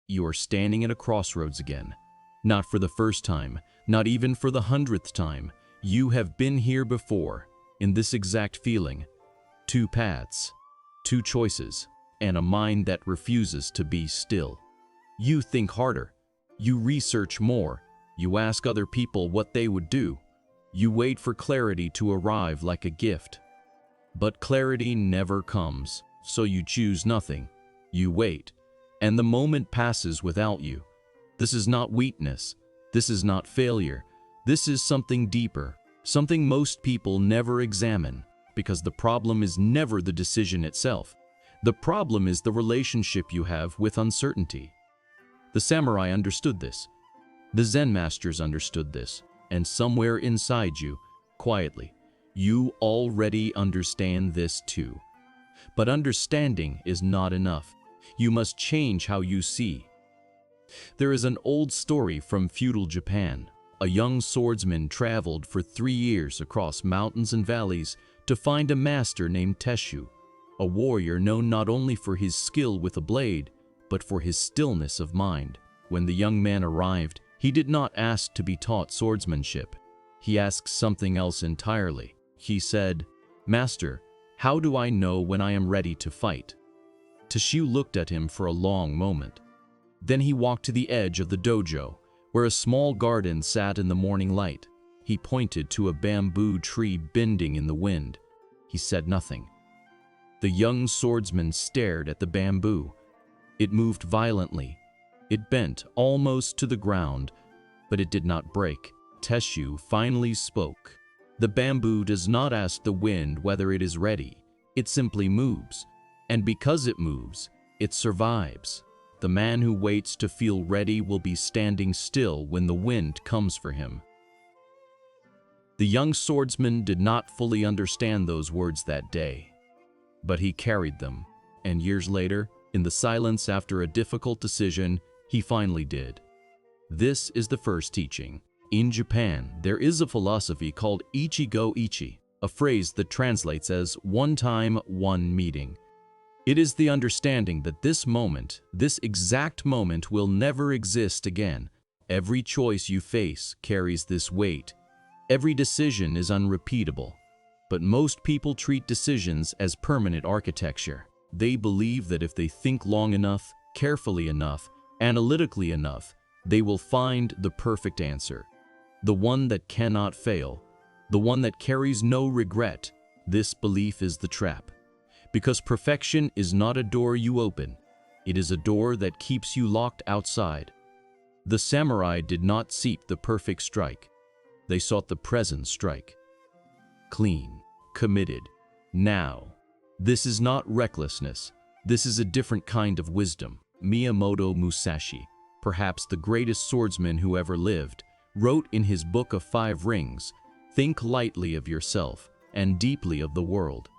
You are standing at a crossroads again. Not for the first time, not even for the 100th time. You have been here before, in this exact feeling. Two paths, two choices, and a mind that refuses to be still. You think harder. You research more. You ask other people what they would do. You wait for clarity to arrive like a gift. But clarity never comes, so you choose nothing. You wait, and the moment passes without you. This is not weakness. This is not failure. This is something deeper, something most people never examine, because the problem is never the decision itself. The problem is the relationship you have with uncertainty. The samurai understood this. The Zen masters understood this. And somewhere inside you, quietly, you already understand this too. But understanding is not enough. You must change how you see. There is an old story from feudal Japan. A young swordsman traveled for 3 years across mountains and valleys to find a master named Teshu, a warrior known not only for his skill with a blade, but for his stillness of mind. When the young man arrived, he did not ask to be taught swordsmanship. He asked something else entirely. He said, "Master, how do I know when I am ready to fight?" Teshu looked at him for a long moment. Then he walked to the edge of the dojo, where a small garden sat in the morning light. He pointed to a bamboo tree bending in the wind. He said nothing. The young swordsman stared at the bamboo. It moved violently. It bent almost to the ground, but it did not break. Teshu finally spoke. The bamboo does not ask the wind whether it is ready. It simply moves. And because it moves, it survives. The man who waits to feel ready will be standing still when the wind comes for him. The young swordsman did not fully understand those words that day, but he carried them, and years later, in the silence after a difficult decision, he finally did. This is the first teaching. In Japan, there is a philosophy called ichigo ichi, a phrase that translates as one time, one meeting. It is the understanding that this moment, this exact moment, will never exist again. Every choice you face carries this weight. Every decision is unrepeatable. But most people treat decisions as permanent architecture. They believe that if they think long enough, carefully enough, analytically enough, they will find the perfect answer. The one that cannot fail. The one that carries no regret. This belief is the trap. Because perfection is not a door you open. It is a door that keeps you locked outside. The samurai did not seek the perfect strike. They sought the present strike. Clean, committed, now. This is not recklessness. This is a different kind of wisdom. Miyamoto Musashi, perhaps the greatest swordsman who ever lived, wrote in his Book of 5 Rings, "Think lightly of yourself and deeply of the world."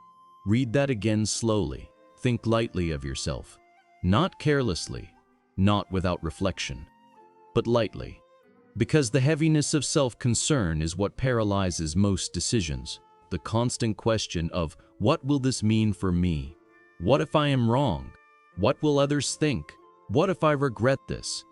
Read that again slowly. Think lightly of yourself. Not carelessly, not without reflection, but lightly. Because the heaviness of self-concern is what paralyzes most decisions. The constant question of, what will this mean for me? What if I am wrong? What will others think? What if I regret this?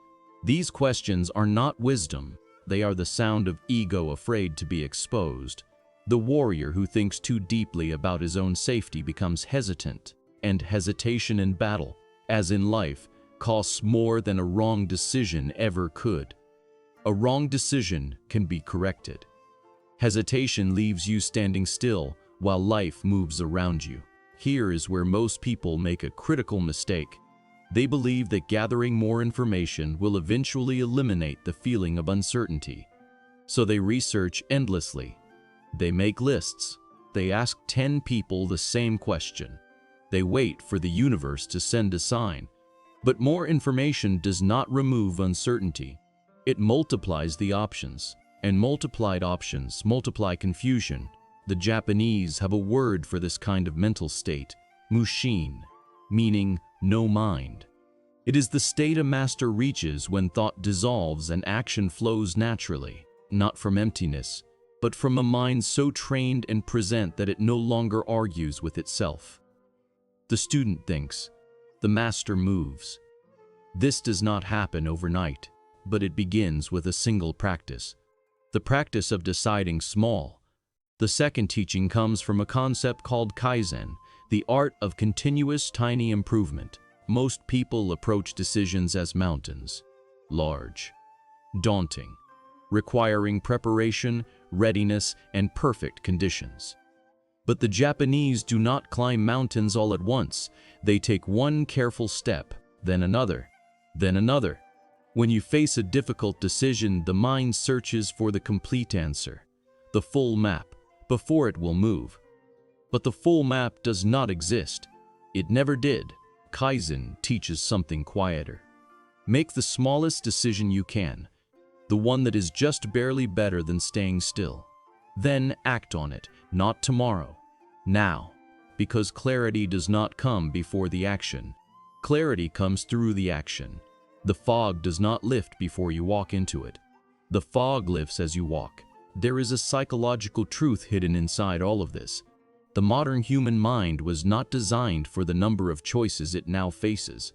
These questions are not wisdom. They are the sound of ego afraid to be exposed. The warrior who thinks too deeply about his own safety becomes hesitant, and hesitation in battle, as in life, costs more than a wrong decision ever could. A wrong decision can be corrected. Hesitation leaves you standing still while life moves around you. Here is where most people make a critical mistake. They believe that gathering more information will eventually eliminate the feeling of uncertainty. So they research endlessly. They make lists. They ask 10 people the same question. They wait for the universe to send a sign. But more information does not remove uncertainty. It multiplies the options, and multiplied options multiply confusion. The Japanese have a word for this kind of mental state, mushin, meaning no mind. It is the state a master reaches when thought dissolves and action flows naturally, not from emptiness, but from a mind so trained and present that it no longer argues with itself. The student thinks, the master moves. This does not happen overnight, but it begins with a single practice, the practice of deciding small. The second teaching comes from a concept called Kaizen, the art of continuous tiny improvement. Most people approach decisions as mountains, large, daunting, requiring preparation, readiness, and perfect conditions. But the Japanese do not climb mountains all at once. They take one careful step, then another, then another. When you face a difficult decision, the mind searches for the complete answer, the full map, before it will move. But the full map does not exist. It never did. Kaizen teaches something quieter. Make the smallest decision you can, the one that is just barely better than staying still. Then act on it, not tomorrow, now, because clarity does not come before the action. Clarity comes through the action. The fog does not lift before you walk into it. The fog lifts as you walk. There is a psychological truth hidden inside all of this. The modern human mind was not designed for the number of choices it now faces.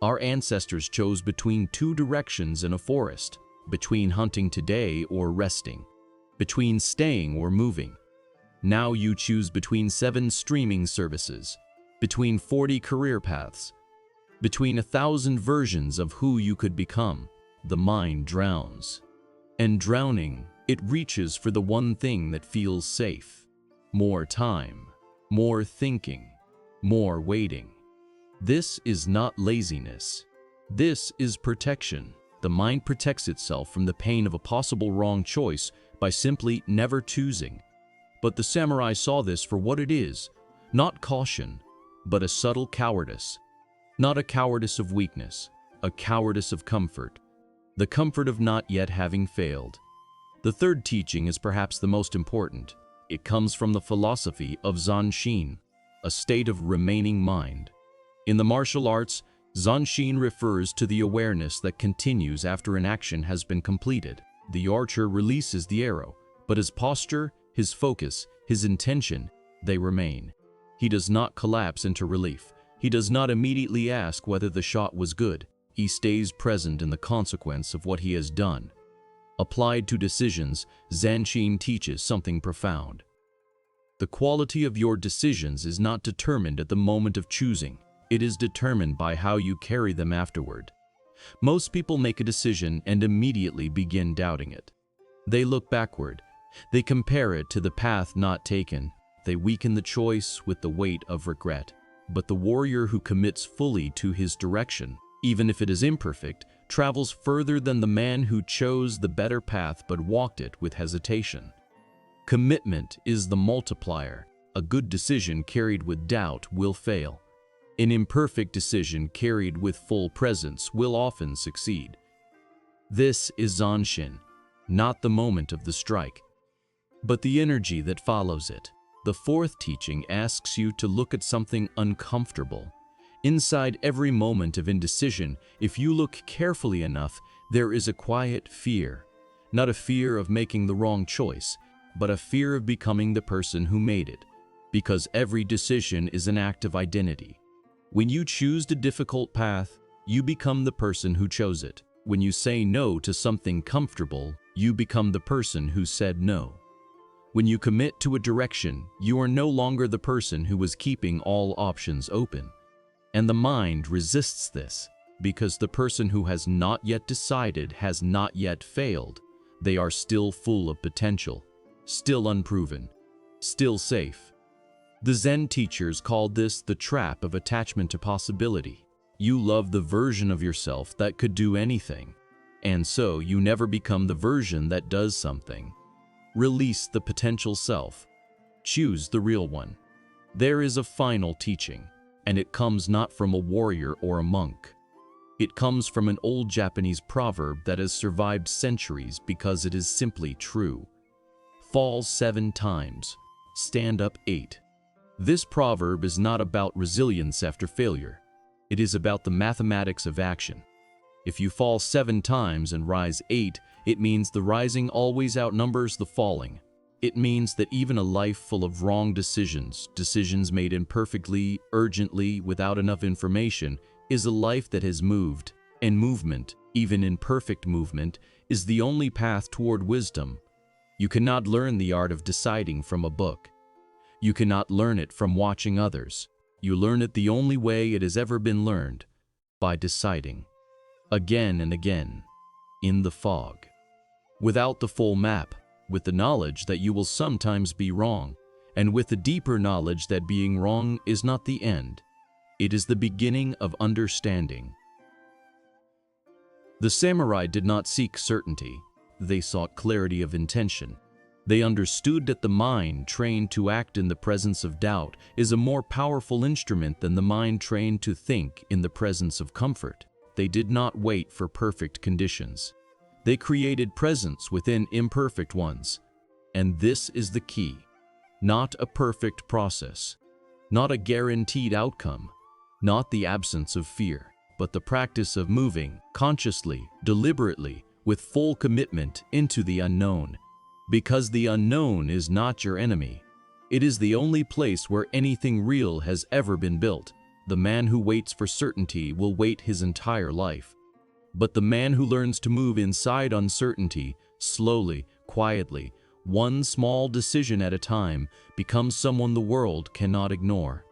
Our ancestors chose between two directions in a forest, between hunting today or resting, between staying or moving. Now you choose between 7 streaming services, between 40 career paths, between 1,000 versions of who you could become. The mind drowns. And drowning, it reaches for the one thing that feels safe. More time, more thinking, more waiting. This is not laziness. This is protection. The mind protects itself from the pain of a possible wrong choice by simply never choosing. But the samurai saw this for what it is, not caution, but a subtle cowardice. Not a cowardice of weakness, a cowardice of comfort, the comfort of not yet having failed. The third teaching is perhaps the most important. It comes from the philosophy of Zanshin, a state of remaining mind. In the martial arts, Zanshin refers to the awareness that continues after an action has been completed. The archer releases the arrow, but his posture, his focus, his intention, they remain. He does not collapse into relief. He does not immediately ask whether the shot was good. He stays present in the consequence of what he has done. Applied to decisions, Zanshin teaches something profound. The quality of your decisions is not determined at the moment of choosing. It is determined by how you carry them afterward. Most people make a decision and immediately begin doubting it. They look backward. They compare it to the path not taken. They weaken the choice with the weight of regret. But the warrior who commits fully to his direction, even if it is imperfect, travels further than the man who chose the better path but walked it with hesitation. Commitment is the multiplier. A good decision carried with doubt will fail. An imperfect decision carried with full presence will often succeed. This is Zanshin, not the moment of the strike, but the energy that follows it. The fourth teaching asks you to look at something uncomfortable. Inside every moment of indecision, if you look carefully enough, there is a quiet fear. Not a fear of making the wrong choice, but a fear of becoming the person who made it. Because every decision is an act of identity. When you choose the difficult path, you become the person who chose it. When you say no to something comfortable, you become the person who said no. When you commit to a direction, you are no longer the person who was keeping all options open. And the mind resists this, because the person who has not yet decided has not yet failed. They are still full of potential, still unproven, still safe. The Zen teachers called this the trap of attachment to possibility. You love the version of yourself that could do anything, and so you never become the version that does something. Release the potential self. Choose the real one. There is a final teaching, and it comes not from a warrior or a monk. It comes from an old Japanese proverb that has survived centuries because it is simply true. Fall 7 times, stand up 8. This proverb is not about resilience after failure. It is about the mathematics of action. If you fall 7 times and rise 8, it means the rising always outnumbers the falling. It means that even a life full of wrong decisions, decisions made imperfectly, urgently, without enough information, is a life that has moved, And movement, even imperfect movement, is the only path toward wisdom. You cannot learn the art of deciding from a book. You cannot learn it from watching others. You learn it the only way it has ever been learned, by deciding. Again and again, in the fog. Without the full map, with the knowledge that you will sometimes be wrong, and with the deeper knowledge that being wrong is not the end. It is the beginning of understanding. The samurai did not seek certainty. They sought clarity of intention. They understood that the mind trained to act in the presence of doubt is a more powerful instrument than the mind trained to think in the presence of comfort. They did not wait for perfect conditions. They created presence within imperfect ones. And this is the key. Not a perfect process, not a guaranteed outcome, not the absence of fear, but the practice of moving consciously, deliberately, with full commitment into the unknown. Because the unknown is not your enemy. It is the only place where anything real has ever been built. The man who waits for certainty will wait his entire life. But the man who learns to move inside uncertainty, slowly, quietly, one small decision at a time, becomes someone the world cannot ignore.